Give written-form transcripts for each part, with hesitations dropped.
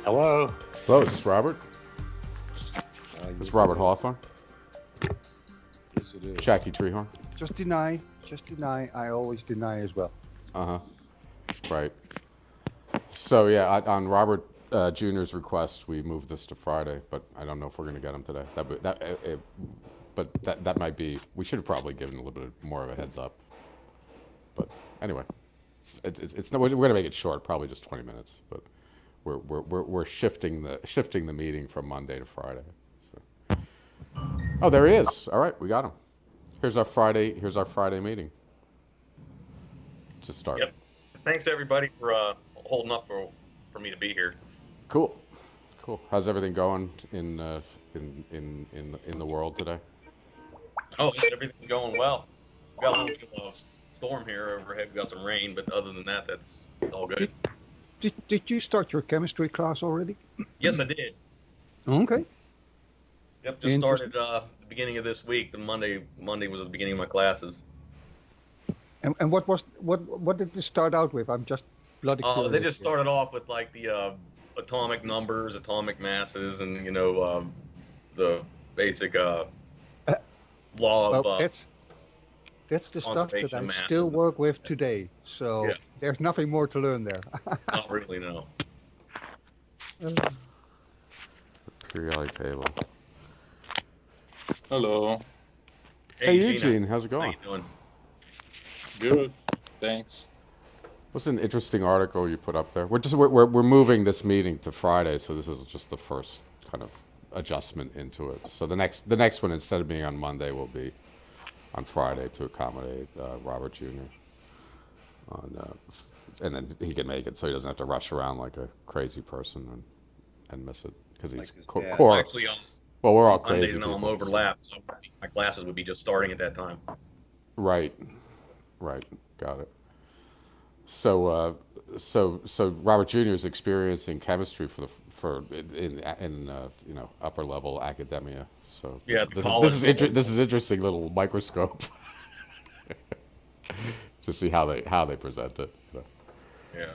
Hello. Hello, is this Robert? It's Yes, Robert it is. Hawthorne. Yes, it is. Jackie Treehorn. Just deny. Just deny. I always deny as well. Uh-huh. Right. So yeah, on Robert Jr.'s request, we moved this to Friday, but I don't know if we're going to get him today. But that might be. We should have probably given a little bit more of a heads up. But anyway, it's no. We're going to make it short, probably just 20 minutes. But we're shifting the meeting from Monday to Friday. So. Oh, there he is. All right, we got him. Here's our Friday meeting. To start. Yep. Thanks everybody for holding up for me to be here. Cool. How's everything going in the world today? Oh, everything's going well. We got a little bit of a storm here overhead. We got some rain, but other than that, it's all good. Did you start your chemistry class already? Yes, I did. Okay. Yep, just started the beginning of this week. The Monday was the beginning of my classes. And what did they start out with? I'm just bloody curious. They just started off with like the atomic numbers, atomic masses, and the basic law of. That's the stuff that conservation I of mass. still work with today. So Yeah. there's nothing more to learn there. Not really, no. Periodic table. Hello. Hey Eugene, how's it How going? you doing? Good. Thanks. What's an interesting article you put up there? We're moving this meeting to Friday, so this is just the first kind of adjustment into it. So the next one, instead of being on Monday, will be on Friday to accommodate Robert Jr. And then he can make it, so he doesn't have to rush around like a crazy person and miss it because he's Like his dad. core. Actually, Well, we're all Mondays crazy. now I'm people, so- overlapped, so my classes would be just starting at that time. Right, got it. So Robert Jr. is experiencing chemistry in upper level academia. So Yeah, the this college is level. this is interesting little microscope to see how they present it. Yeah.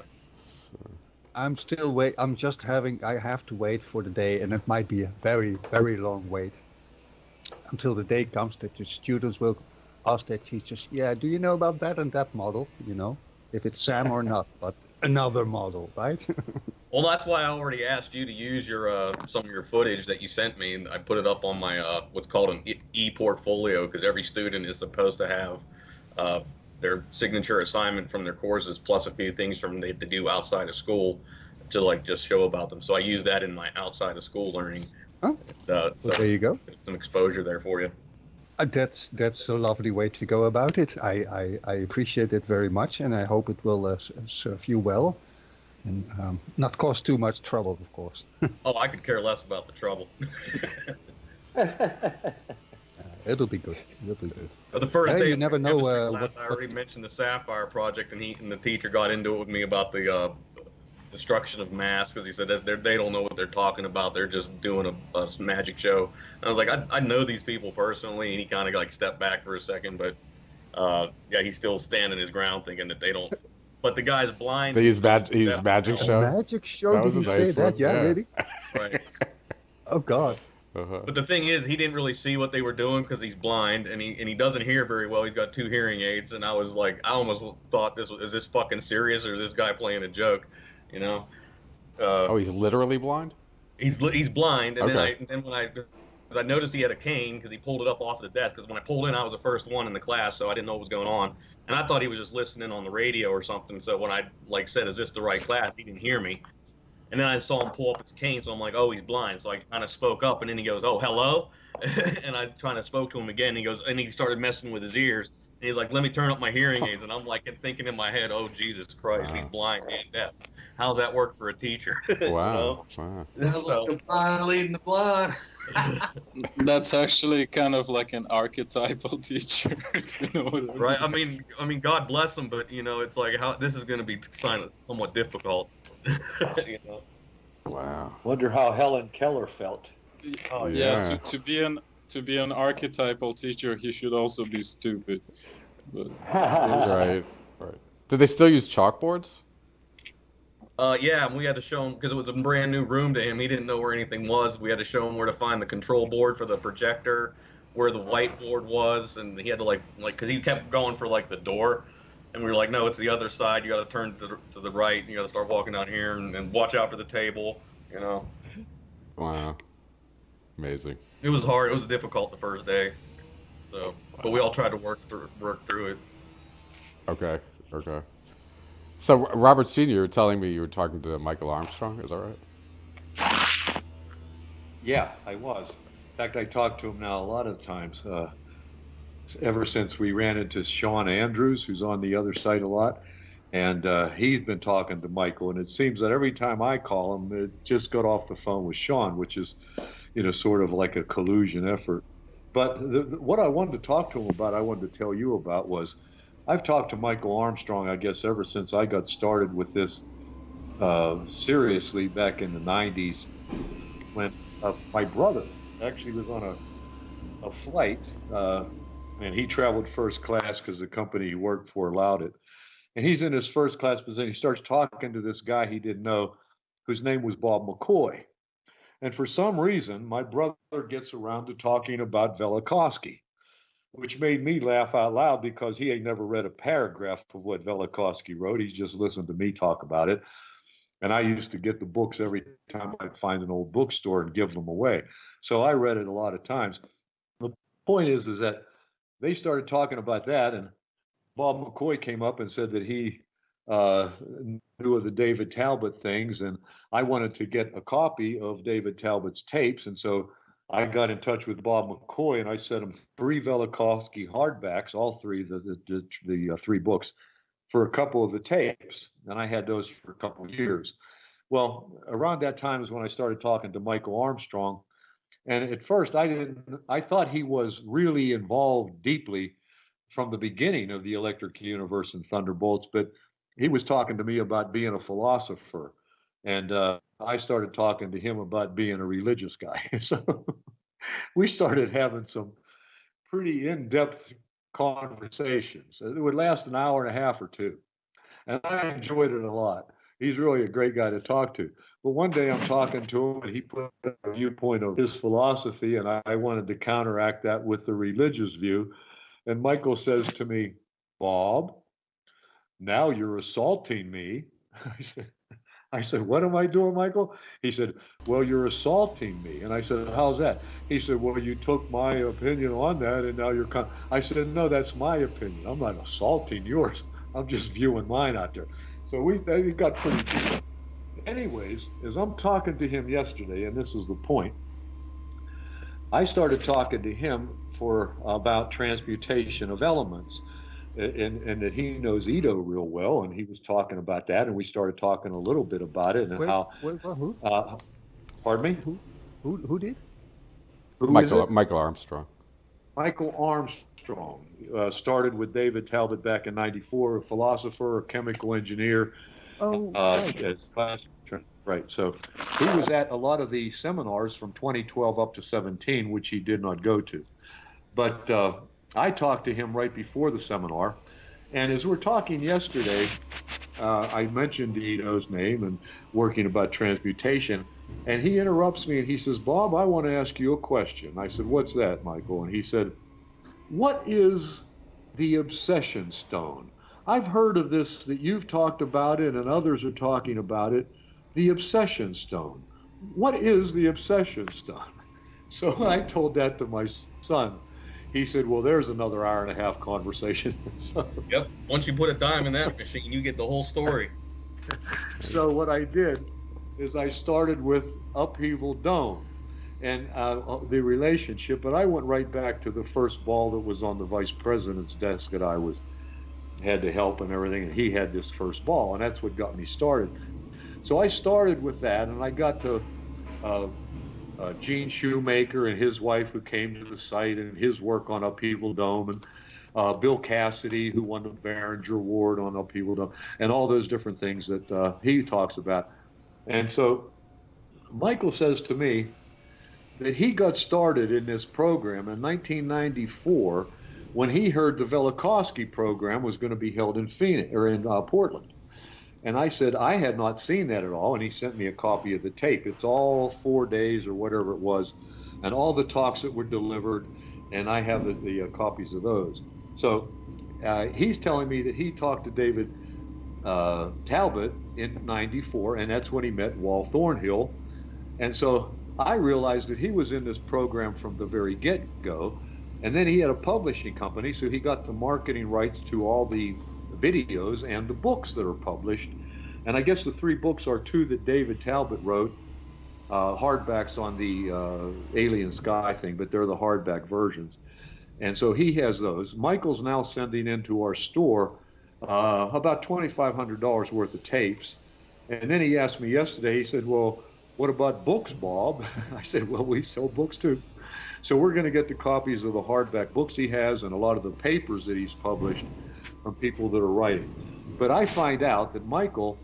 I'm still I have to wait for the day, and it might be a very, very long wait until the day comes that the students will ask their teachers, yeah, do you know about that and that model? If it's SAM or not, but another model, right? Well, that's why I already asked you to use your some of your footage that you sent me, and I put it up on my what's called an e-portfolio, because every student is supposed to have their signature assignment from their courses plus a few things from they have to do outside of school to like just show about them. So I use that in my outside of school learning. Oh, So there you go. some exposure there for you. That's a lovely way to go about it. I appreciate it very much, and I hope it will serve you well, and not cause too much trouble, of course. Oh, I could care less about the trouble. It'll be good. The first Hey, day you of never my know, chemistry class, what- I already mentioned the Sapphire project, and the teacher got into it with me about the destruction of mass, because he said that they don't know what they're talking about. They're just doing a magic show. And I was like, I know these people personally, and he kind of like stepped back for a second, but yeah, he's still standing his ground, thinking that they don't. But the guy's blind. They use magic show. Magic show? That Did was a you say nice that? one, Yeah, yeah. really? Right. Oh God. Uh-huh. But the thing is, he didn't really see what they were doing because he's blind, and he doesn't hear very well. He's got 2 hearing aids, and I was like, I almost thought is this fucking serious, or is this guy playing a joke? You know. Oh, he's literally blind? He's blind, and Okay. then when I noticed he had a cane because he pulled it up off the desk. Because when I pulled in, I was the first one in the class, so I didn't know what was going on, and I thought he was just listening on the radio or something. So when I said, "Is this the right class?" he didn't hear me, and then I saw him pull up his cane, so I'm like, "Oh, he's blind." So I kind of spoke up, and then he goes, "Oh, hello," and I kind of spoke to him again. He goes, and he started messing with his ears. And he's like, "Let me turn up my hearing aids," and I'm like thinking in my head, "Oh Jesus Christ, he's blind and deaf. How's that work for a teacher?" Wow. That's like the blind leading the blind. That's actually kind of like an archetypal teacher, if you know what I mean. Right. I mean, God bless him, but it's like how this is going to be somewhat difficult. Wow. Wonder how Helen Keller felt. Oh, Yeah, Yeah. to be an archetypal teacher, he should also be stupid. But Right. Right. Do they still use chalkboards? Yeah, and we had to show him because it was a brand new room to him. He didn't know where anything was. We had to show him where to find the control board for the projector, where the whiteboard was, and he had to like because he kept going for like the door, and we were like, no, it's the other side. You got to turn to the right. And you got to start walking down here and watch out for the table. You know, Wow. Amazing. it was hard. It was difficult the first day. So, but we all tried to work through it. Okay. Okay. So Robert Senior, you were telling me you were talking to Michael Armstrong. Is that right? Yeah, I was. In fact, I talk to him now a lot of times. Ever since we ran into Sean Andrews, who's on the other site a lot, and he's been talking to Michael. And it seems that every time I call him, it just got off the phone with Sean, which is, sort of like a collusion effort. But what I wanted to talk to him about, I wanted to tell you about was, I've talked to Michael Armstrong, I guess, ever since I got started with this seriously back in the 90s, when my brother actually was on a flight, and he traveled first class because the company he worked for allowed it. And he's in his first class position. He starts talking to this guy he didn't know, whose name was Bob McCoy. And for some reason, my brother gets around to talking about Velikovsky, which made me laugh out loud because he ain't never read a paragraph of what Velikovsky wrote. He's just listened to me talk about it. And I used to get the books every time I'd find an old bookstore and give them away. So I read it a lot of times. The point is that they started talking about that, and Bob McCoy came up and said that he knew of the David Talbot things, and I wanted to get a copy of David Talbot's tapes, and so I got in touch with Bob McCoy, and I sent him 3 Velikovsky hardbacks, all three, the 3 books, for a couple of the tapes, and I had those for a couple of years. Well, around that time is when I started talking to Michael Armstrong, and at first I thought he was really involved deeply from the beginning of the Electric Universe and Thunderbolts, but he was talking to me about being a philosopher, and I started talking to him about being a religious guy. So we started having some pretty in-depth conversations. It would last an hour and a half or two, and I enjoyed it a lot. He's really a great guy to talk to. But one day I'm talking to him, and he put a viewpoint of his philosophy, and I wanted to counteract that with the religious view. And Michael says to me, Bob, now you're assaulting me. I said, what am I doing, Michael? He said, well, you're assaulting me. And I said, how's that? He said, well, you took my opinion on that, and now you're I said, no, that's my opinion. I'm not assaulting yours. I'm just viewing mine out there. So we got pretty deep. Anyways, as I'm talking to him yesterday, and this is the point, I started talking to him about transmutation of elements, and that he knows Ito real well, and he was talking about that, and we started talking a little bit about it, and who? Pardon me? Who did? Michael Armstrong. Michael Armstrong started with David Talbot back in '94, a philosopher, a chemical engineer. Oh, right. Right. So he was at a lot of the seminars from 2012 up to 17, which he did not go to. But I talked to him right before the seminar, and as we're talking yesterday, I mentioned Ito's name and working about transmutation, and he interrupts me and he says, Bob, I want to ask you a question. I said, what's that, Michael? And he said, what is the obsession stone? I've heard of this, that you've talked about it and others are talking about it, the obsession stone. What is the obsession stone? So when I told that to my son, he said, well, there's another hour and a half conversation. So, yep. Once you put a dime in that machine, you get the whole story. So what I did is I started with Upheaval Dome and the relationship, but I went right back to the first ball that was on the vice president's desk that I had to help and everything, and he had this first ball, and that's what got me started. So I started with that, and I got to Gene Shoemaker and his wife who came to the site and his work on Upheaval Dome, and Bill Cassidy, who won the Behringer Award on Upheaval Dome, and all those different things that he talks about. And so Michael says to me that he got started in this program in 1994 when he heard the Velikovsky program was going to be held in Phoenix or in Portland. And I said, I had not seen that at all. And he sent me a copy of the tape. It's all 4 days or whatever it was, and all the talks that were delivered. And I have the copies of those. So he's telling me that he talked to David Talbot in '94, and that's when he met Wal Thornhill. And so I realized that he was in this program from the very get-go. And then he had a publishing company, so he got the marketing rights to all the videos and the books that are published. And I guess the 3 books are 2 that David Talbot wrote, hardbacks on the Alien Sky thing, but they're the hardback versions. And so he has those. Michael's now sending into our store about $2,500 worth of tapes. And then he asked me yesterday, he said, well, what about books, Bob? I said, well, we sell books too. So we're going to get the copies of the hardback books he has and a lot of the papers that he's published from people that are writing. But I find out that Michael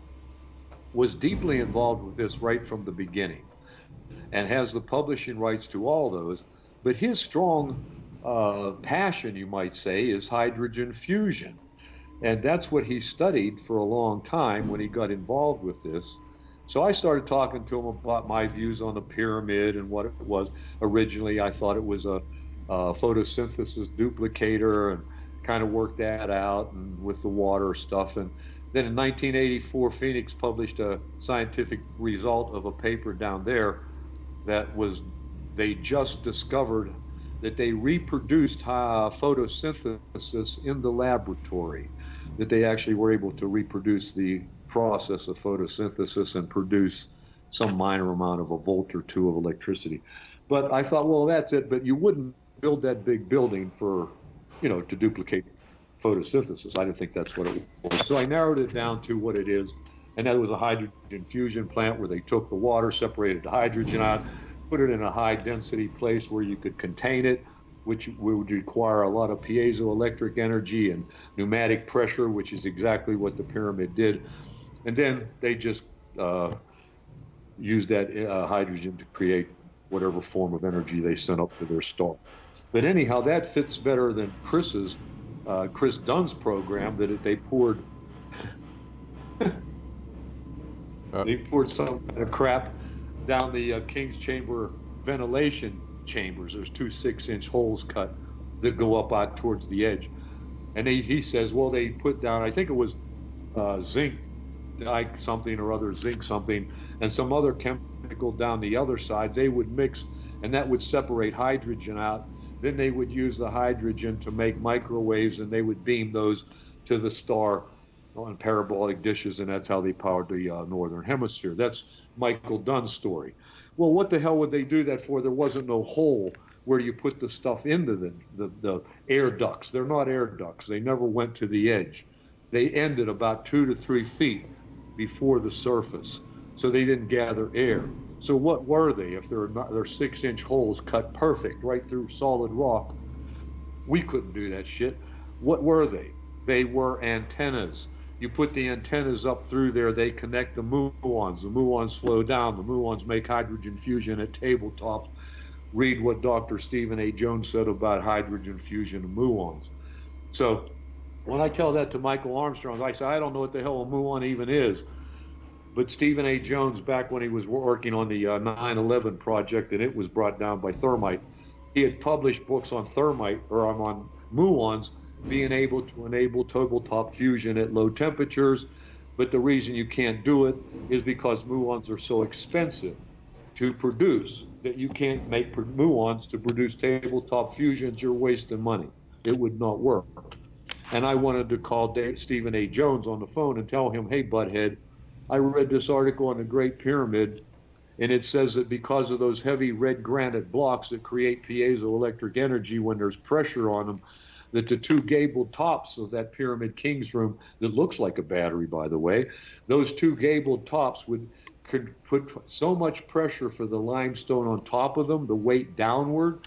was deeply involved with this right from the beginning and has the publishing rights to all those. But his strong passion, you might say, is hydrogen fusion. And that's what he studied for a long time when he got involved with this. So I started talking to him about my views on the pyramid and what it was. Originally, I thought it was a photosynthesis duplicator, and kind of worked that out and with the water stuff. And then in 1984, Phoenix published a scientific result of a paper down there that was, they just discovered that they reproduced photosynthesis in the laboratory, that they actually were able to reproduce the process of photosynthesis and produce some minor amount of a volt or 2 of electricity. But I thought, well, that's it, but you wouldn't build that big building for, to duplicate photosynthesis. I didn't think that's what it was. So I narrowed it down to what it is, and that was a hydrogen fusion plant where they took the water, separated the hydrogen out, put it in a high density place where you could contain it, which would require a lot of piezoelectric energy and pneumatic pressure, which is exactly what the pyramid did. And then they just used that hydrogen to create whatever form of energy they sent up to their star. But anyhow, that fits better than Chris Dunn's program, that they poured they poured some kind of crap down the King's Chamber ventilation chambers. There's 2 6-inch holes cut that go up out towards the edge. And he says, well, they put down, I think it was zinc something or other, zinc something, and some other chemical down the other side. They would mix, and that would separate hydrogen out. Then they would use the hydrogen to make microwaves, and they would beam those to the star on parabolic dishes, and that's how they powered the northern hemisphere. That's Michael Dunn's story. Well, what the hell would they do that for? There wasn't no hole where you put the stuff into the air ducts. They're not air ducts. They never went to the edge. They ended about 2 to 3 feet before the surface, so they didn't gather air. So what were they? If they're 6-inch holes cut perfect right through solid rock, we couldn't do that shit. What were they? They were antennas. You put the antennas up through there, they connect the muons. The muons flow down. The muons make hydrogen fusion at tabletops. Read what Dr. Stephen A. Jones said about hydrogen fusion and muons. So when I tell that to Michael Armstrong, I say, I don't know what the hell a muon even is. But Stephen A. Jones, back when he was working on the 9/11 project, and it was brought down by thermite, he had published books on thermite, or on muons, being able to enable tabletop fusion at low temperatures. But the reason you can't do it is because muons are so expensive to produce that you can't make muons to produce tabletop fusions. You're wasting money. It would not work. And I wanted to call Stephen A. Jones on the phone and tell him, hey, butthead, I read this article on the Great Pyramid, and it says that because of those heavy red granite blocks that create piezoelectric energy when there's pressure on them, that the 2 gabled tops of that Pyramid King's room, that looks like a battery, by the way, those 2 gabled tops could put so much pressure for the limestone on top of them, the weight downward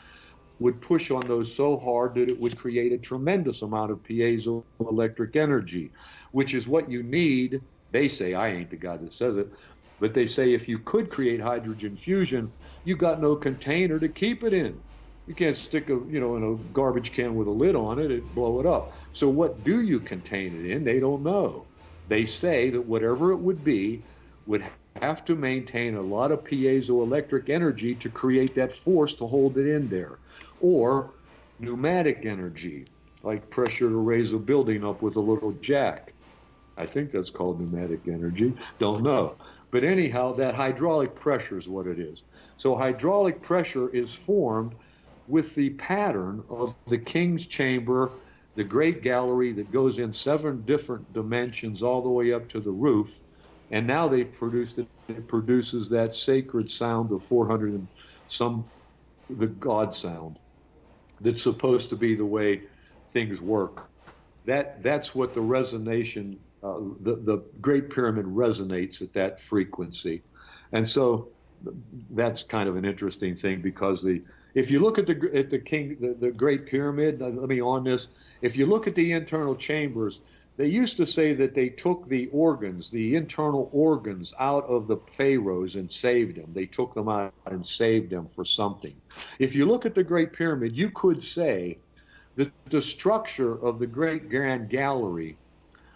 would push on those so hard that it would create a tremendous amount of piezoelectric energy, which is what you need. They say, I ain't the guy that says it, but they say if you could create hydrogen fusion, you got no container to keep it in. You can't stick in a garbage can with a lid on it, it'd blow it up. So what do you contain it in? They don't know. They say that whatever it would have to maintain a lot of piezoelectric energy to create that force to hold it in there, or pneumatic energy, like pressure to raise a building up with a little jack. I think that's called pneumatic energy. Don't know. But anyhow, that hydraulic pressure is what it is. So hydraulic pressure is formed with the pattern of the king's chamber, the great gallery that goes in 7 different dimensions all the way up to the roof. And now they've produced it. It produces that sacred sound of 400 and some, the God sound, that's supposed to be the way things work. That's what the resonation, the Great Pyramid resonates at that frequency, and so that's kind of an interesting thing because if you look at the Great Pyramid, let me on this. If you look at the internal chambers, they used to say that they took the organs, the internal organs, out of the pharaohs and saved them. They took them out and saved them for something. If you look at the Great Pyramid, you could say that the structure of the Great Grand Gallery,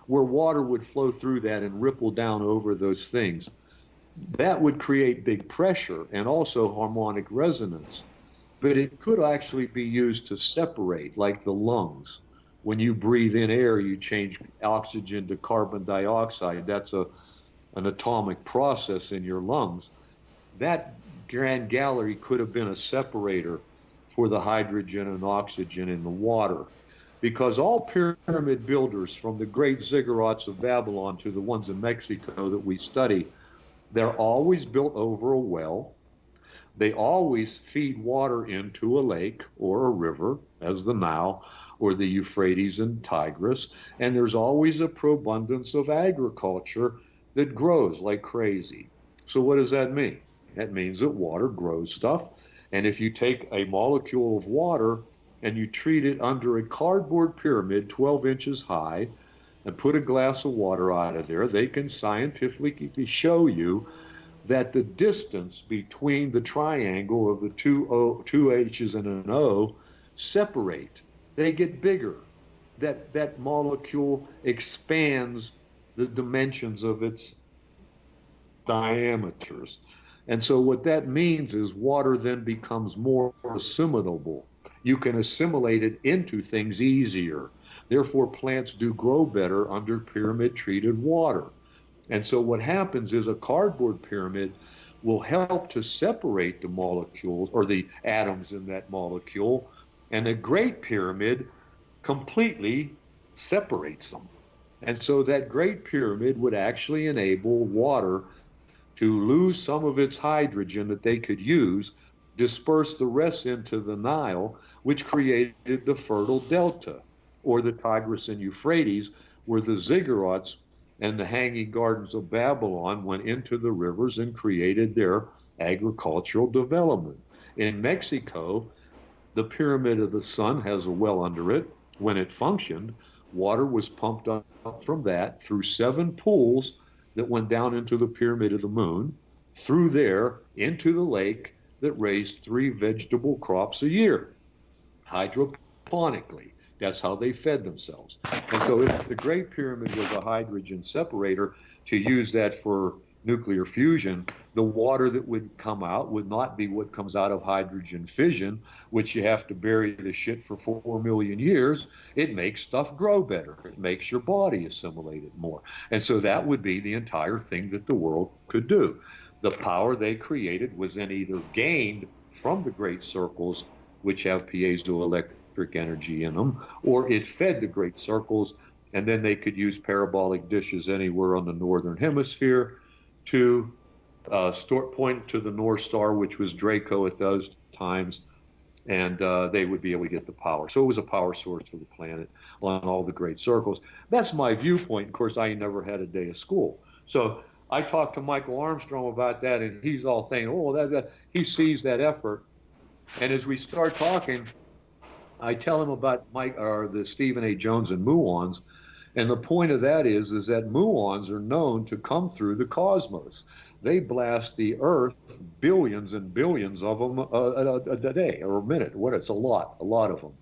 where water would flow through that and ripple down over those things, that would create big pressure and also harmonic resonance. But it could actually be used to separate, like the lungs. When you breathe in air, you change oxygen to carbon dioxide. That's an atomic process in your lungs. That Grand Gallery could have been a separator for the hydrogen and oxygen in the water. Because all pyramid builders, from the great ziggurats of Babylon to the ones in Mexico that we study, they're always built over a well. They always feed water into a lake or a river, as the Nile or the Euphrates and Tigris, and there's always a preabundance of agriculture that grows like crazy. So what does that mean? That means that water grows stuff, and if you take a molecule of water and you treat it under a cardboard pyramid 12 inches high and put a glass of water out of there, they can scientifically show you that the distance between the triangle of the two H's and an O separate. They get bigger. That molecule expands the dimensions of its diameters. And so what that means is water then becomes more assimilable. You can assimilate it into things easier. Therefore, plants do grow better under pyramid-treated water. And so what happens is a cardboard pyramid will help to separate the molecules or the atoms in that molecule, and a great pyramid completely separates them. And so that great pyramid would actually enable water to lose some of its hydrogen that they could use, disperse the rest into the Nile, which created the fertile delta, or the Tigris and Euphrates, where the ziggurats and the hanging gardens of Babylon went into the rivers and created their agricultural development. In Mexico, the Pyramid of the Sun has a well under it. When it functioned, water was pumped up from that through 7 pools that went down into the Pyramid of the Moon, through there into the lake that raised 3 vegetable crops a year, hydroponically. That's how they fed themselves. And so if the Great Pyramid was a hydrogen separator, to use that for nuclear fusion, the water that would come out would not be what comes out of hydrogen fission, which you have to bury the shit for 4 million years. It makes stuff grow better. It makes your body assimilate it more. And so that would be the entire thing that the world could do. The power they created was then either gained from the great circles, which have piezoelectric energy in them, or it fed the great circles, and then they could use parabolic dishes anywhere on the northern hemisphere to point to the North Star, which was Draco at those times, and they would be able to get the power. So it was a power source for the planet on all the great circles. That's my viewpoint. Of course, I never had a day of school. So I talked to Michael Armstrong about that, and he's all saying, oh, that he sees that effort. And as we start talking, I tell him about the Stephen A. Jones and muons. And the point of that is that muons are known to come through the cosmos. They blast the Earth, billions and billions of them a day or a minute. It's a lot of them.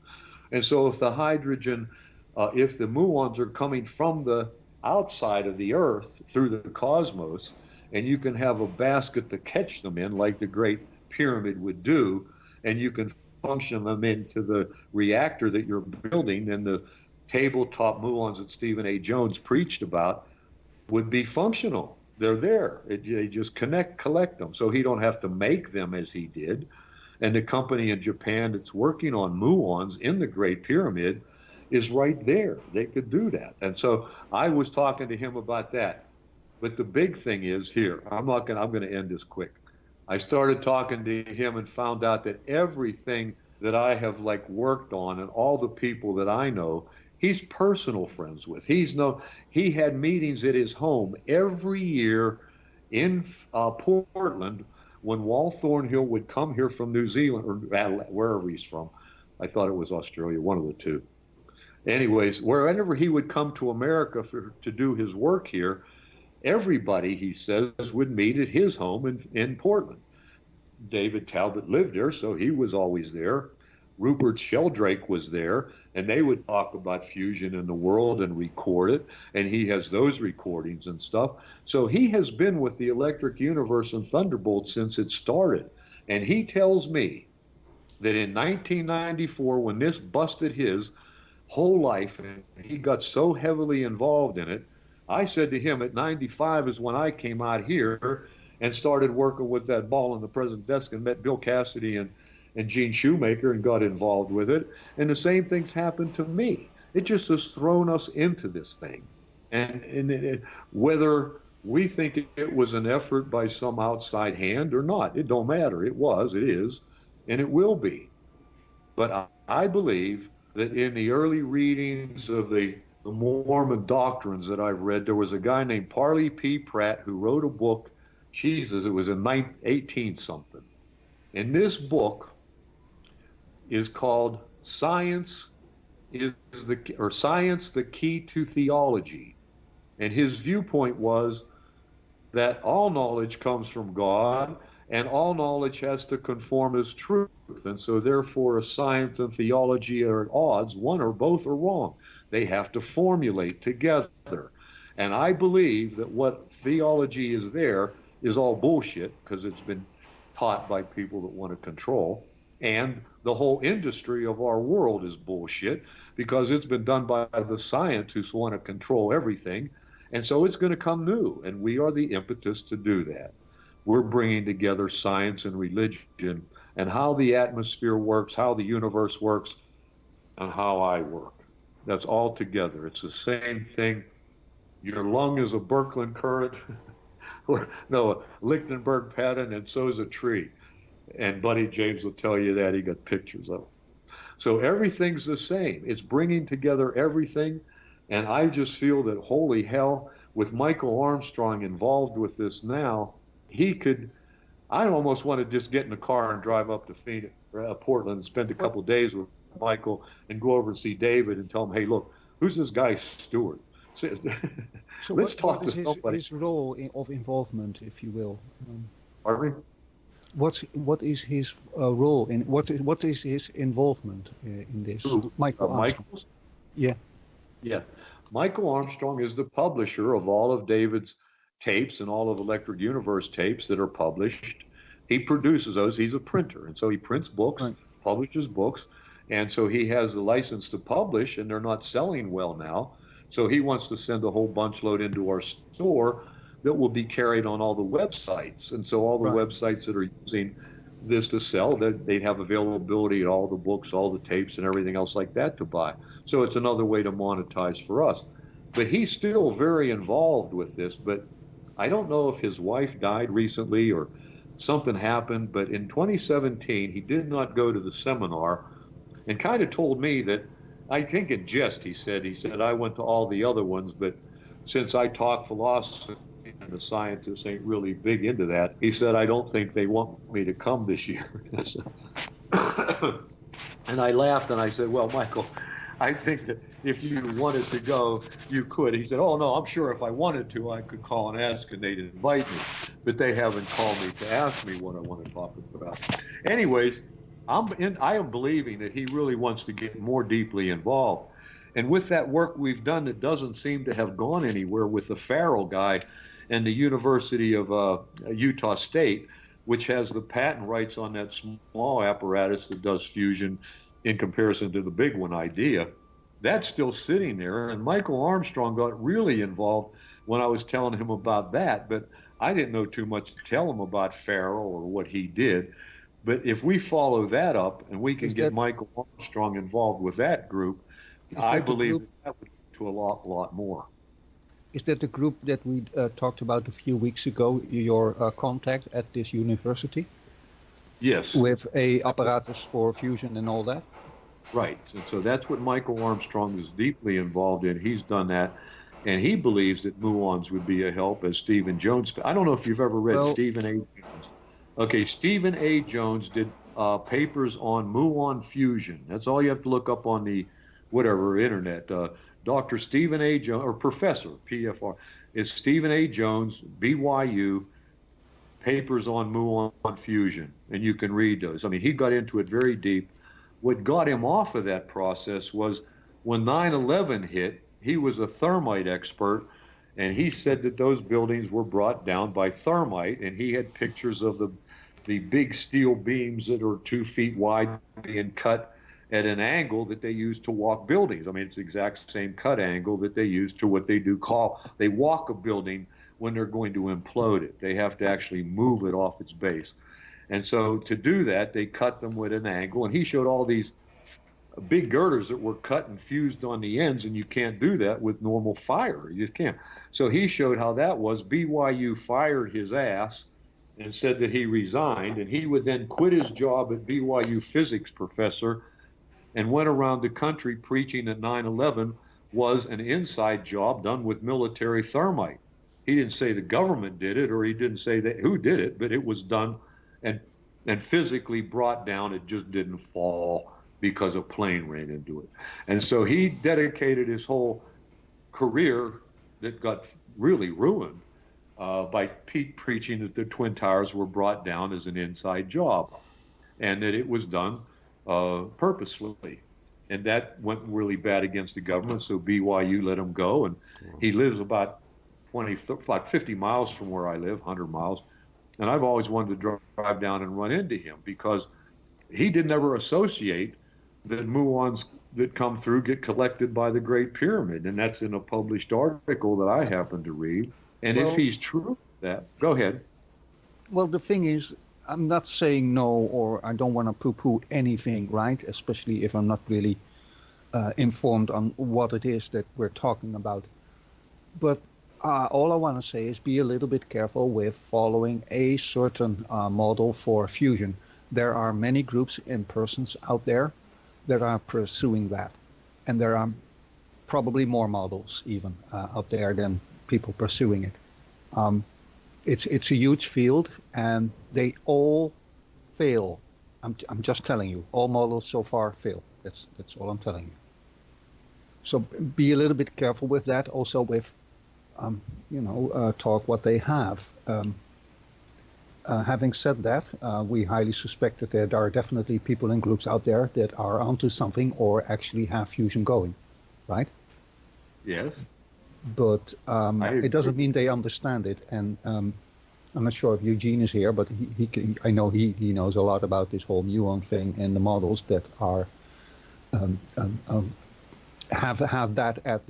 And so if the hydrogen, if the muons are coming from the outside of the Earth through the cosmos, and you can have a basket to catch them in, like the Great Pyramid would do, and you can function them into the reactor that you're building, and the tabletop muons that Stephen A. Jones preached about would be functional. They're there. They just collect them. So he don't have to make them as he did. And the company in Japan that's working on muons in the Great Pyramid is right there. They could do that. And so I was talking to him about that. But the big thing is here, I'm going to end this quick. I started talking to him and found out that everything that I have like worked on and all the people that I know, he's personal friends with. He had meetings at his home every year in Portland when Wal Thornhill would come here from New Zealand or wherever he's from. I thought it was Australia, one of the two. Anyways, wherever he would come to America to do his work here, everybody, he says, would meet at his home in Portland. David Talbot lived there, so he was always there. Rupert Sheldrake was there, and they would talk about fusion in the world and record it, and he has those recordings and stuff. So he has been with the Electric Universe and Thunderbolt since it started. And he tells me that in 1994, when this busted his whole life, and he got so heavily involved in it, I said to him at 95 is when I came out here and started working with that ball on the president's desk and met Bill Cassidy and Gene Shoemaker and got involved with it. And the same thing's happened to me. It just has thrown us into this thing. And whether we think it was an effort by some outside hand or not, it don't matter. It was, it is, and it will be. But I believe that in the early readings of the Mormon doctrines that I've read, there was a guy named Parley P. Pratt who wrote a book, Jesus, it was in 18-something. And this book is called Science the Key to Theology. And his viewpoint was that all knowledge comes from God and all knowledge has to conform as truth. And so therefore science and theology are at odds. One or both are wrong. They have to formulate together. And I believe that what theology is there is all bullshit because it's been taught by people that want to control. And the whole industry of our world is bullshit because it's been done by the scientists who want to control everything. And so it's going to come new. And we are the impetus to do that. We're bringing together science and religion and how the atmosphere works, how the universe works, and how I work. That's all together. It's the same thing. Your lung is a Birkeland current, or no, a Lichtenberg pattern, and so is a tree. And Buddy James will tell you that. He got pictures of it. So everything's the same. It's bringing together everything. And I just feel that, holy hell, with Michael Armstrong involved with this now, he could, I almost want to just get in the car and drive up to Phoenix, Portland and spend a couple of days with Michael and go over and see David and tell him, hey, look, who's this guy Stewart? So let's talk what is to somebody. his role of involvement, if you will? Pardon me? What is his role in what is his involvement in this? Michael Armstrong. Michael's? Yeah. Yeah. Michael Armstrong is the publisher of all of David's tapes and all of Electric Universe tapes that are published. He produces those. He's a printer. And so he prints books, right, publishes books. And so he has the license to publish, and they're not selling well now. So he wants to send a whole bunch load into our store that will be carried on all the websites. And so all the right websites that are using this to sell, they'd have availability at all the books, all the tapes, and everything else like that to buy. So it's another way to monetize for us. But he's still very involved with this. But I don't know if his wife died recently or something happened. But in 2017, he did not go to the seminar and kind of told me that, I think in jest, he said, I went to all the other ones, but since I talk philosophy and the scientists ain't really big into that, he said, I don't think they want me to come this year. And I laughed and I said, well, Michael, I think that if you wanted to go, you could. He said, oh, no, I'm sure if I wanted to, I could call and ask and they'd invite me. But they haven't called me to ask me what I want to talk about. Anyways, I am believing that he really wants to get more deeply involved. And with that work we've done, it doesn't seem to have gone anywhere with the Farrell guy and the University of Utah State, which has the patent rights on that small apparatus that does fusion in comparison to the big one, Idea. That's still sitting there. And Michael Armstrong got really involved when I was telling him about that, but I didn't know too much to tell him about Farrell or what he did. But if we follow that up and we can get Michael Armstrong involved with that group, I believe that would lead to a lot more. Is that the group that we talked about a few weeks ago, your contact at this university? Yes. With a apparatus for fusion and all that? Right. And so that's what Michael Armstrong is deeply involved in. He's done that. And he believes that muons would be a help, as Stephen Jones. I don't know if you've ever read Stephen A. Jones. Okay, Stephen A. Jones did papers on muon fusion. That's all you have to look up on the whatever internet. Dr. Stephen A. Jones, or Professor, PFR, is Stephen A. Jones, BYU, papers on muon fusion. And you can read those. I mean, he got into it very deep. What got him off of that process was when 9/11 hit, he was a thermite expert, and he said that those buildings were brought down by thermite, and he had pictures of the big steel beams that are 2 feet wide being cut at an angle that they use to walk buildings. I mean, it's the exact same cut angle that they use to what they do they walk a building when they're going to implode it. They have to actually move it off its base. And so to do that, they cut them with an angle, and he showed all these big girders that were cut and fused on the ends, and you can't do that with normal fire. You just can't. So he showed how that was. BYU fired his ass and said that he resigned, and he would then quit his job at BYU physics professor and went around the country preaching that 9/11 was an inside job done with military thermite. He didn't say the government did it, or he didn't say that who did it, but it was done and physically brought down. It just didn't fall because a plane ran into it. And so he dedicated his whole career that got really ruined by preaching that the Twin Towers were brought down as an inside job and that it was done purposefully. And that went really bad against the government, so BYU let him go. And he lives about 50 miles from where I live, 100 miles. And I've always wanted to drive down and run into him because he didn't ever associate that muons that come through get collected by the Great Pyramid. And that's in a published article that I happened to read. And if he's true that, go ahead. Well, the thing is, I'm not saying no, or I don't want to poo-poo anything, right? Especially if I'm not really informed on what it is that we're talking about. But all I want to say is be a little bit careful with following a certain model for fusion. There are many groups and persons out there that are pursuing that. And there are probably more models even out there than people pursuing it. It's a huge field, and they all fail. I'm just telling you, all models so far fail. That's all I'm telling you. So be a little bit careful with that. Also with, talk what they have. Having said that, we highly suspect that there are definitely people and groups out there that are onto something or actually have fusion going, right? Yes. But it doesn't mean they understand it. And I'm not sure if Eugene is here, but I know he knows a lot about this whole muon thing and the models that are have that at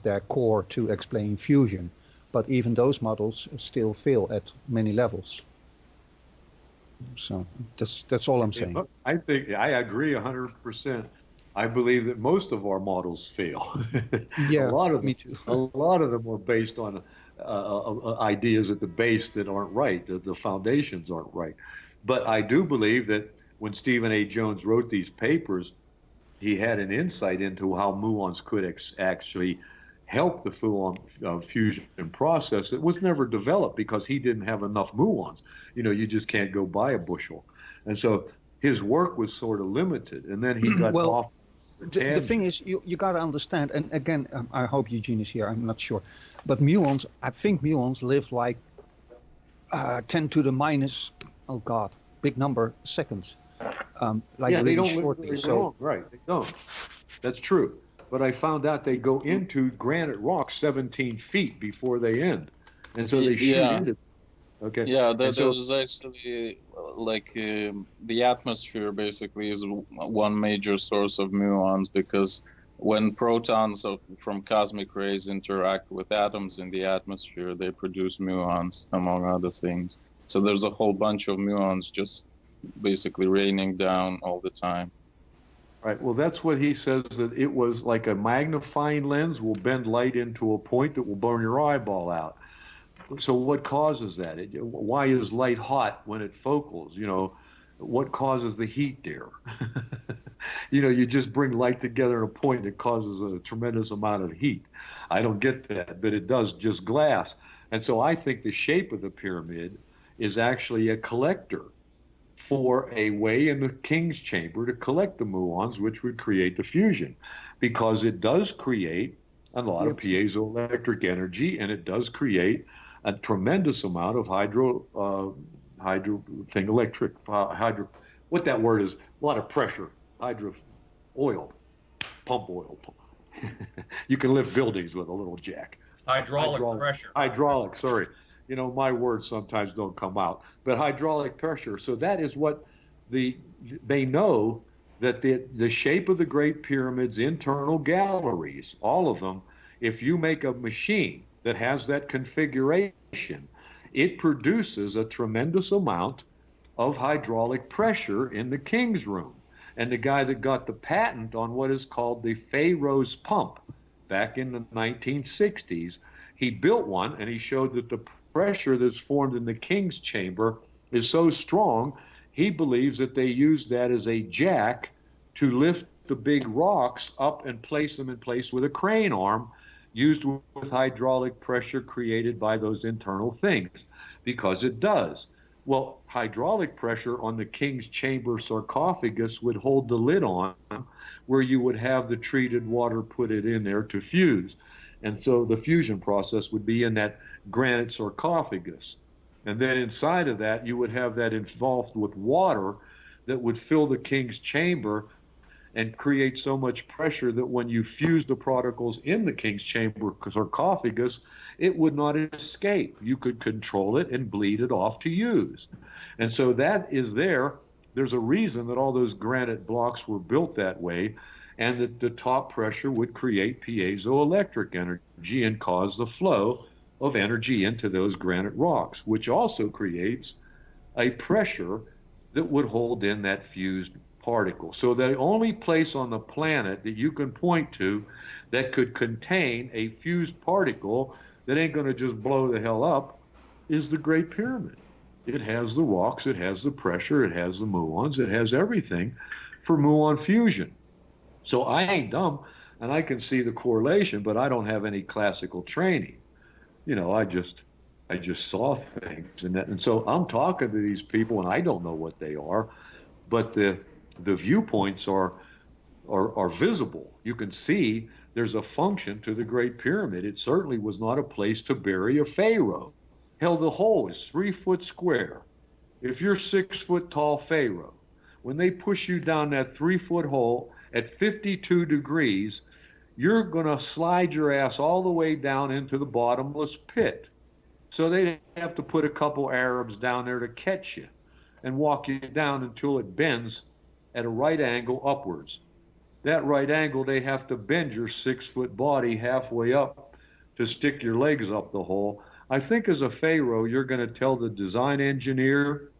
their core to explain fusion. But even those models still fail at many levels. So that's all I'm saying. I think I agree 100%. I believe that most of our models fail. Yeah, a lot of them, me too. A lot of them are based on ideas at the base that aren't right. The foundations aren't right. But I do believe that when Stephen A. Jones wrote these papers, he had an insight into how muons could actually help the fusion process. It was never developed because he didn't have enough muons. You just can't go buy a bushel. And so his work was sort of limited. And then he got off. The thing is, you got to understand, and again, I hope Eugene is here, I'm not sure. But muons, I think muons live like 10 to the minus, oh God, big number, seconds. Like yeah, really they don't shortly. live very long. Right, they don't. That's true. but I found out they go into granite rock 17 feet before they end. And so they shoot Yeah. into, okay. Yeah, And so, there's actually like the atmosphere basically is one major source of muons, because when protons from cosmic rays interact with atoms in the atmosphere, they produce muons, among other things. So there's a whole bunch of muons just basically raining down all the time. right, well, that's what he says, that it was like a magnifying lens will bend light into a point that will burn your eyeball out. So what causes that? Why is light hot when it focals? What causes the heat there? You just bring light together at a point that causes a tremendous amount of heat. I don't get that, but it does just glass. And so I think the shape of the pyramid is actually a collector for a way in the king's chamber to collect the muons, which would create the fusion, because it does create a lot of piezoelectric energy, and it does create a tremendous amount of what that word is, a lot of pressure, hydro oil, pump oil. You can lift buildings with a little jack. Hydraulic pressure. Hydraulic, sorry. My words sometimes don't come out, but hydraulic pressure. So that is what they know, that the shape of the Great Pyramid's internal galleries, all of them, if you make a machine that has that configuration, it produces a tremendous amount of hydraulic pressure in the king's room. And the guy that got the patent on what is called the Pharaoh's pump back in the 1960s, he built one, and he showed that the pressure that's formed in the king's chamber is so strong, he believes that they use that as a jack to lift the big rocks up and place them in place with a crane arm used with hydraulic pressure created by those internal things, because it does. Well, hydraulic pressure on the king's chamber sarcophagus would hold the lid on, where you would have the treated water put it in there to fuse. And so the fusion process would be in that granite sarcophagus. And then inside of that, you would have that involved with water that would fill the king's chamber and create so much pressure that when you fuse the particles in the king's chamber sarcophagus, it would not escape. You could control it and bleed it off to use. And so that is there. There's a reason that all those granite blocks were built that way, and that the top pressure would create piezoelectric energy and cause the flow of energy into those granite rocks, which also creates a pressure that would hold in that fused particle. So the only place on the planet that you can point to that could contain a fused particle that ain't going to just blow the hell up is the Great Pyramid. It has the rocks, it has the pressure, it has the muons, it has everything for muon fusion. So I ain't dumb, and I can see the correlation, but I don't have any classical training. I just saw things, and so I'm talking to these people, and I don't know what they are, but the viewpoints are visible. You can see there's a function to the Great Pyramid. It certainly was not a place to bury a pharaoh. Hell, the hole is 3 foot square. If you're 6 foot tall pharaoh, when they push you down that 3 foot hole at 52 degrees, you're going to slide your ass all the way down into the bottomless pit. So they have to put a couple Arabs down there to catch you and walk you down until it bends at a right angle upwards. That right angle, they have to bend your 6 foot body halfway up to stick your legs up the hole. I think as a pharaoh, you're going to tell the design engineer,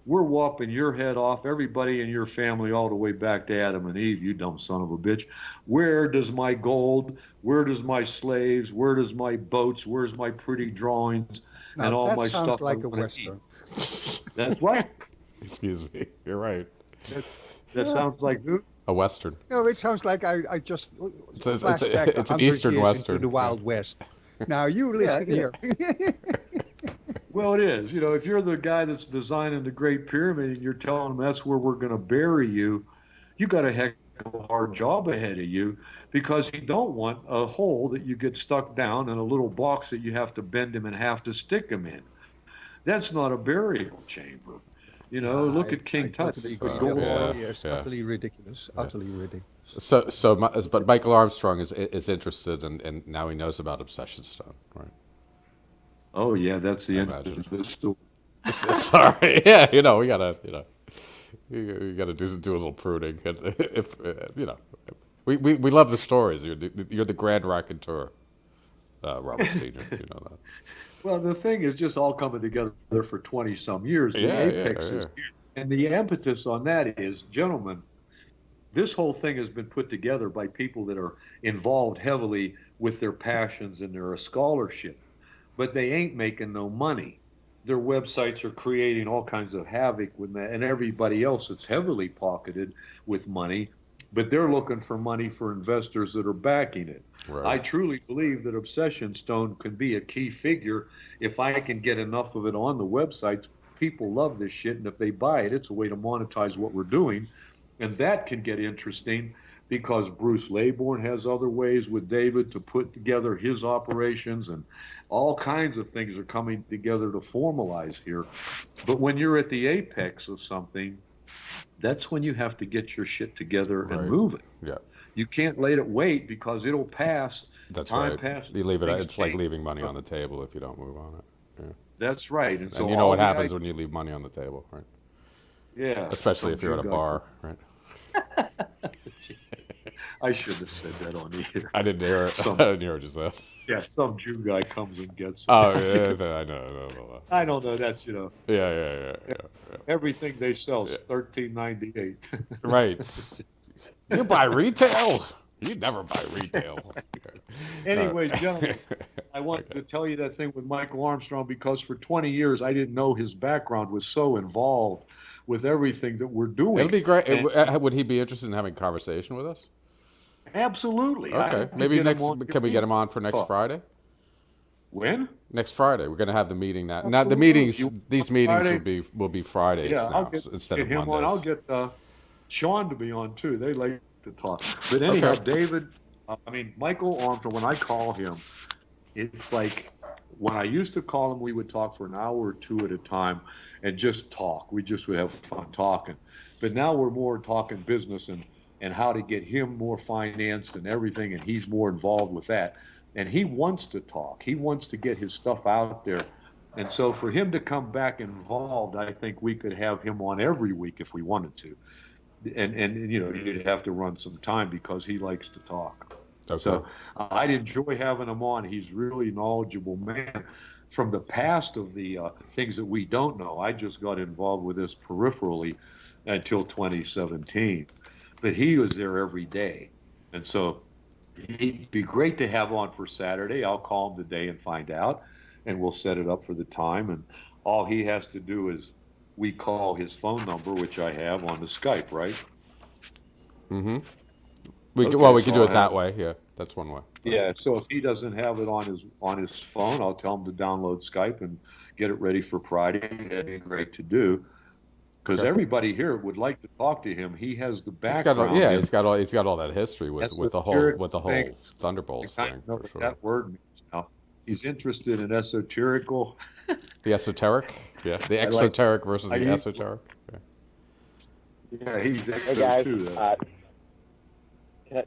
we're whopping your head off, everybody in your family, all the way back to Adam and Eve, you dumb son of a bitch. Where does my gold? Where does my slaves? Where does my boats? Where's my pretty drawings? Now, and all that my sounds stuff like I'm a gonna Western. eat? That's what? Excuse me. You're right. That sounds like who? A Western. No, it sounds like I just It's flashback an 100 Eastern years Western. into the Wild West. Now you listen Yeah. here. Well, it is. If you're the guy that's designing the Great Pyramid and you're telling them that's where we're going to bury you, you got a heck of a hard job ahead of you, because you don't want a hole that you get stuck down and a little box that you have to bend him in half to stick him in. That's not a burial chamber. Look at King Tut. Totally So, agree. The yeah, whole idea is yeah. utterly ridiculous. Utterly ridiculous. But Michael Armstrong is interested, and now he knows about Obsession Stone, right? Oh yeah, that's the I end imagine. of the story. Sorry, yeah, we gotta, we gotta do a little pruning. If we love the stories. You're the grand raconteur, Robert Senior. You know that. Well, the thing is just all coming together for 20 some years. The Yeah, apex yeah, yeah. is, and the impetus on that is, gentlemen, this whole thing has been put together by people that are involved heavily with their passions and their scholarship, but they ain't making no money. Their websites are creating all kinds of havoc with that, and everybody else that's heavily pocketed with money, but they're looking for money for investors that are backing it. Right. I truly believe that Obsession Stone can be a key figure if I can get enough of it on the websites. People love this shit, and if they buy it, it's a way to monetize what we're doing, and that can get interesting because Bruce Laybourne has other ways with David to put together his operations, and all kinds of things are coming together to formalize here. But when you're at the apex of something, that's when you have to get your shit together and Right. move it. Yeah, You can't let it wait because it'll pass. that's Time right. passes. You leave it. Things It's like change. leaving money on the table if you don't move on it. Yeah. That's right. And so And you know all what the happens guys- when you leave money on the table, right? Yeah. Especially if you're at a Jew bar, right? guy- I should have said that on the air. I didn't hear it. Some- I didn't hear what you said. Yeah, some Jew guy comes and gets it. Oh yeah, I know. I don't know. That's Yeah. everything they sell is Yeah. $13.98. Right. You buy retail? You never buy retail. Anyway, gentlemen, I wanted to tell you that thing with Michael Armstrong because for 20 years I didn't know his background was so involved with everything that we're doing. It'll be great. And- Would he be interested in having a conversation with us? Absolutely. I Okay. have to Maybe get him next. on- Can we get him on for next Friday? When? Next Friday, we're going to have the meeting. Now the Absolutely. meetings. You- These meetings Friday? will be Fridays Yeah, now I'll get, instead get of him Mondays. on. I'll get Sean to be on too. They like to talk. But anyhow, Okay. David, Michael Armstrong, when I call him, it's like when I used to call him, we would talk for an hour or two at a time and just talk. We just would have fun talking. But now we're more talking business and how to get him more financed and everything, and he's more involved with that. And he wants to talk. He wants to get his stuff out there. And so for him to come back involved, I think we could have him on every week if we wanted to. And you'd have to run some time because he likes to talk. Okay. So I'd enjoy having him on. He's really knowledgeable man. From the past of the things that we don't know, I just got involved with this peripherally until 2017. But he was there every day. And so he'd be great to have on for Saturday. I'll call him today and find out, and we'll set it up for the time. And all he has to do is we call his phone number, which I have on the Skype, right? Mm-hmm. Okay, We can so do I'll it that have- way. Yeah, that's one way. Yeah, so if he doesn't have it on his phone, I'll tell him to download Skype and get it ready for Friday. That'd be great to do. Because Okay. everybody here would like to talk to him. He has the He's background. got in- he's got all that history with the whole thing. Thunderbolts I thing know for what sure. that word means now. He's interested in esoterical. The esoteric, yeah, the I like- exoteric versus I the use- esoteric. Yeah, he's Hey exo guys, too. Though.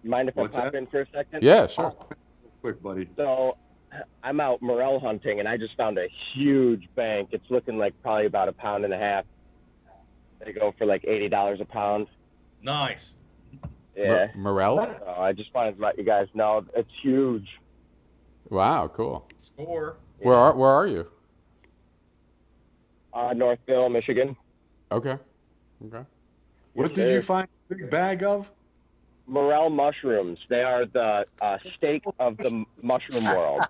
mind if I What's pop that? in for a second? Yeah, sure. Quick, buddy. So I'm out morel hunting and I just found a huge bank. It's looking like probably about a pound and a half. They go for like $80 a pound. Nice. Yeah. Morel. So I just wanted to let you guys know it's huge. Wow, cool. Score. Where are you? Northville, Michigan. Okay. What Yes, did you sir. find a big bag of? Morel mushrooms. They are the steak of the mushroom world.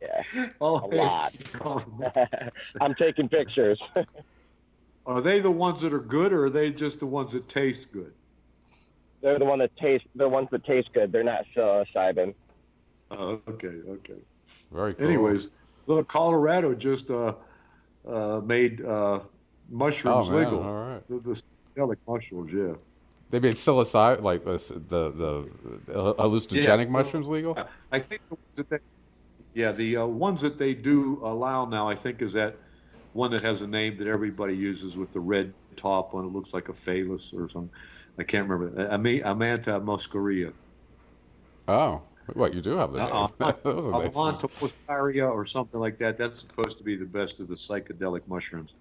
Yeah, Oh, a lot. hey. I'm taking pictures. Are they the ones that are good, or are they just the ones that taste good? They're the ones that taste good. They're not psilocybin. Oh, okay. Very cool. Anyways, little Colorado just made mushrooms Oh, man, legal. all right. The psychedelic mushrooms, yeah. They made psilocybin, like the hallucinogenic Yeah. mushrooms legal. I think the ones that they do allow now, I think, is that one that has a name that everybody uses with the red top on it, looks like a phallus or something. I can't remember. Amanta muscaria. Oh, what, you do have the name? That was a nice. Amanta muscaria or something like that. That's supposed to be the best of the psychedelic mushrooms.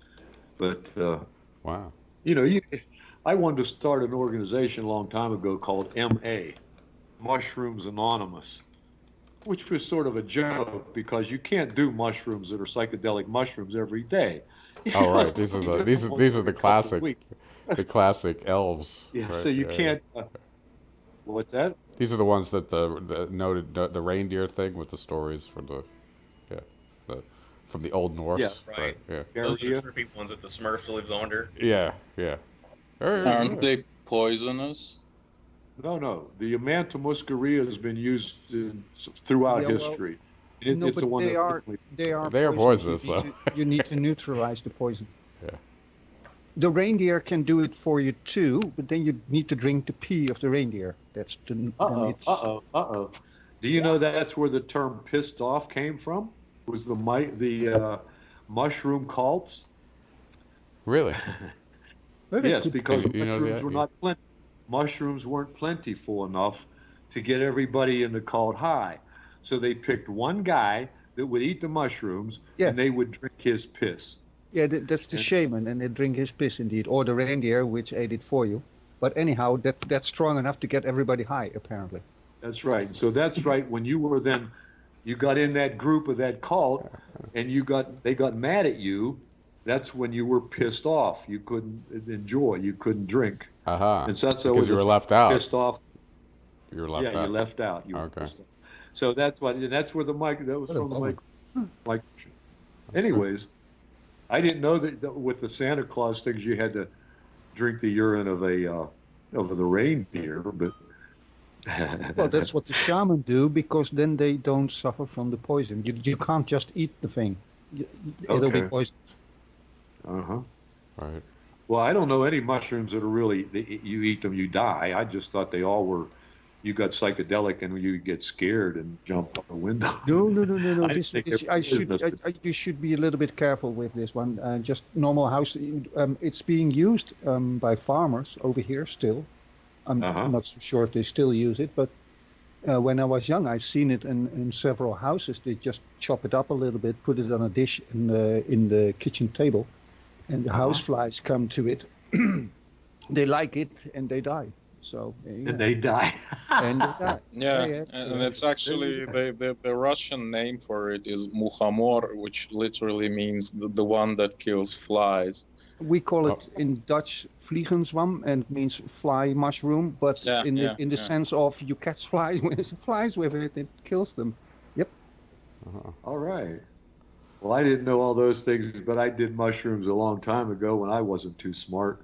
But Wow. you know, I wanted to start an organization a long time ago called MA, Mushrooms Anonymous, which was sort of a joke because you can't do mushrooms that are psychedelic mushrooms every day. Oh, right. These are the classic elves. Yeah, Right? so you Yeah, can't. What's that? these are the ones that the noted the reindeer thing with the stories from the from the Old Yeah, Norse. Right. Yeah. Those are Area. the trippy ones that the Smurf lives under. Yeah. Yeah. Aren't they poisonous? No. The Amanta muscaria has been used throughout Yeah, well, history. No, It's the but one they that are They are poisonous. poisonous, though. You need to neutralize the poison. Yeah. The reindeer can do it for you too, but then you need to drink the pee of the reindeer. That's the. Then it's, Do you know that's where the term "pissed off" came from? Was the mushroom cults? Really? Well, it Yes, could- because You know mushrooms that, were yeah. not plenty. Mushrooms weren't plentiful enough to get everybody in the cult high. So they picked one guy that would eat the mushrooms, Yeah. and they would drink his piss. Yeah, that's the shaman, and they drink his piss indeed, or the reindeer which ate it for you. But anyhow, that's strong enough to get everybody high, apparently. That's right. So that's right. When you were then, you got in that group of that cult, and they got mad at you. That's when you were pissed off. You couldn't enjoy. You couldn't drink. And so that's because you were left out. Pissed off. You were left out. Yeah, you left out. You were Okay. pissed off. So that's where the mic. That was What a from the bummer. mic. Anyways, I didn't know that with the Santa Claus things you had to drink the urine of the reindeer, but. Well, that's what the shaman do, because then they don't suffer from the poison. You can't just eat the thing. It'll be Okay. poisoned. Uh-huh. Right. Well, I don't know any mushrooms that are really, you eat them, you die. I just thought they all were, you got psychedelic and you get scared and jump out the window. No. I This, think this, it I is should, nothing. you should be a little bit careful with this one. Just normal house. It's being used by farmers over here still. I'm Uh-huh. not so sure if they still use it, but when I was young, I've seen it in several houses. They just chop it up a little bit, put it on a dish in the kitchen table, and the houseflies come to it. They like it and they die. So there you And go. they die. And they die. Yeah, and it's actually the Russian name for it is muhamor, which literally means the one that kills flies. We call it in Dutch vliegenzwam, and it means fly mushroom, but Yeah, in the sense of you catch flies with it, it kills them. Yep. All right. Well, I didn't know all those things, but I did mushrooms a long time ago when I wasn't too smart.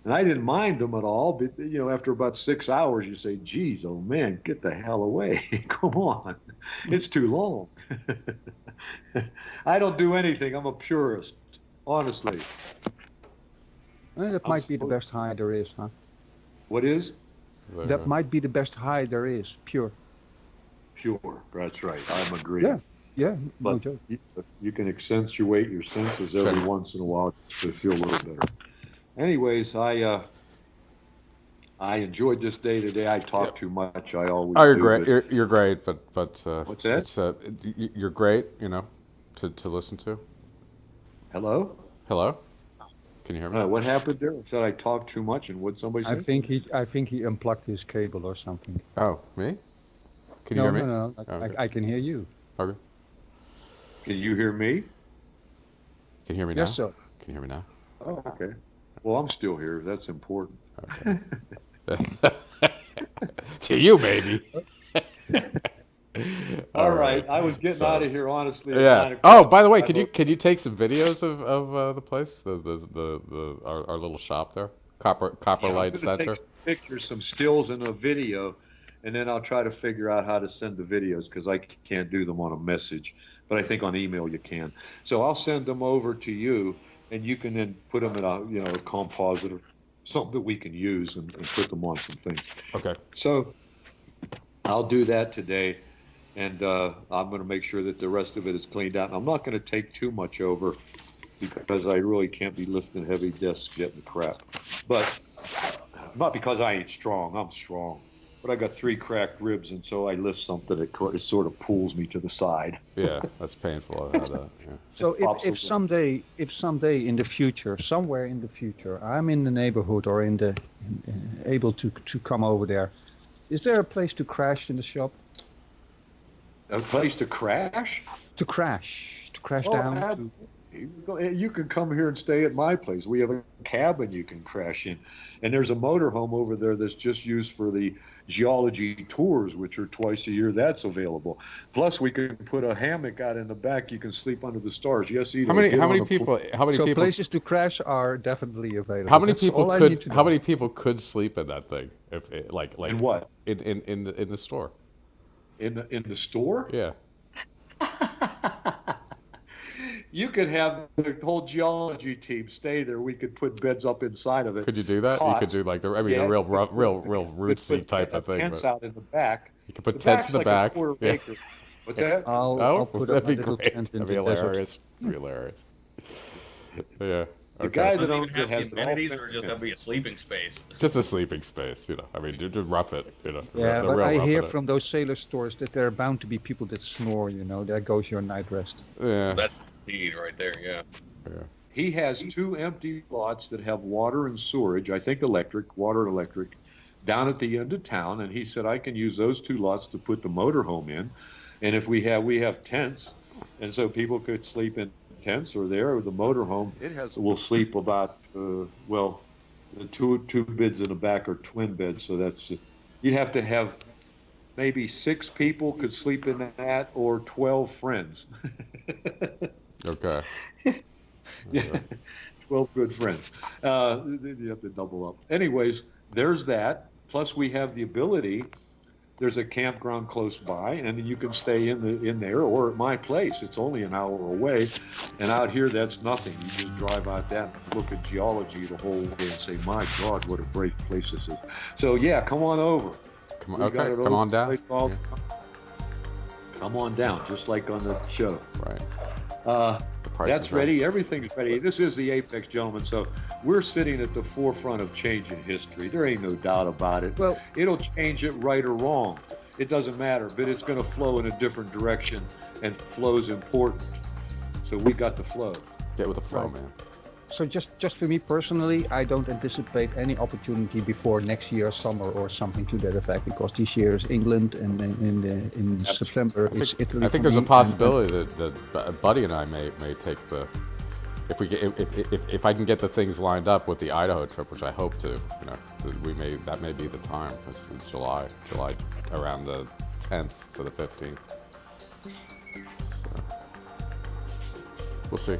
And I didn't mind them at all, but after about 6 hours, you say, geez, oh man, get the hell away. Come on. It's too long. I don't do anything. I'm a purist, honestly. That might be the best high there is, huh? What is? That might be the best high there is, pure. Pure. That's right. I'm agreeing. Yeah, no But joke. you can accentuate your senses every once in a while to feel a little better. Anyways, I enjoyed this day today. I talk too much. I always Oh, you're do, great. but- You're great, but What's that? It's you're great. To listen to. Hello? Hello. Can you hear me? What happened there? Said I talked too much, and what somebody I said? think he unplugged his cable or something. Oh, me? Can you No, hear me? no. Oh, okay. I can hear you. Okay. Can you hear me? Can you hear me now? Yes, sir. Can you hear me now? Oh, okay. Well, I'm still here. That's important. Okay. To you, baby. All right. I was getting out of here, honestly. at Yeah. 9 o'clock. Oh, by the way, I could hope- you take some videos of the place, our little shop there, Copper I'm Light gonna Center? take some pictures, some stills, and a video, and then I'll try to figure out how to send the videos because I can't do them on a message, but I think on email you can. So I'll send them over to you, and you can then put them in a composite or something that we can use and put them on some things. Okay. So I'll do that today, and I'm going to make sure that the rest of it is cleaned out. And I'm not going to take too much over because I really can't be lifting heavy desks getting crap. But not because I ain't strong. I'm strong. But I got 3 cracked ribs, and so I lift something it sort of pulls me to the side. Yeah, that's painful. I had that. Yeah. So Pops if away. someday in the future, somewhere in the future, I'm in the neighborhood or able to come over there, is there a place to crash in the shop? A place to crash? To crash Oh, down. you can come here and stay at my place. We have a cabin you can crash in. And there's a motorhome over there that's just used for the geology tours, which are twice a year. That's available. Plus, we can put a hammock out in the back. You can sleep under the stars. Yes, Edo. How many people? So places to crash are definitely available. How many That's people all I need to could? How know. many people could sleep in that thing? If it, like In what? in the store? In the store? Yeah. You could have the whole geology team stay there. We could put beds up inside of it. Could you do that? You could do like a real rootsy type of thing. Tents But out in the back. you could put The tents in the back's like back. a quarter Yeah. acre. What's that? I'll put up that'd my be little great. tent in That'd be the desert. hilarious. Hilarious. Yeah. The guy Does that it owns even it have the has it all amenities, or fenced just in. have to be a sleeping space? Just a sleeping space, you know. I mean, just rough it, you know. Yeah, the but real I rough hear it. from those sailor stores that there are bound to be people that snore, you know. There goes your night rest. Yeah. That's indeed right there. Yeah. Yeah. He has 2 empty lots that have water and sewerage, I think water and electric, down at the end of town. And he said, I can use those 2 lots to put the motorhome in. And if we have tents, and so people could sleep in tents or there, or the motorhome, will sleep about, the 2 beds in the back are twin beds. So that's just, you'd have to have maybe 6 people could sleep in that, or 12 friends. Okay. Yeah, 12 good friends. You have to double up. Anyways, there's that. Plus, we have the ability. There's a campground close by, and you can stay in there or at my place. It's only an hour away, and out here that's nothing. You just drive out that, and look at geology the whole way, and say, "My God, what a great place this is." So yeah, come on over. Come on, We got okay, it come all on down. placed all- Yeah. Come on down, just like on the show. Right. The price That's is right. ready. Everything's ready. This is the Apex, gentlemen. So we're sitting at the forefront of changing history. There ain't no doubt about it. Well, It'll change it right or wrong. It doesn't matter, but it's going to flow in a different direction, and flow's important. So we got the flow. Get with the flow, Right. man. so just for me personally, I don't anticipate any opportunity before next year summer or something to that effect, because this year is England, and then in September it's Italy. I think for there's a me, possibility that Buddy and I may take the, if I can get the things lined up with the Idaho trip, which I hope to, you know, that may be the time. It's in July around the 10th to the 15th. So, we'll see.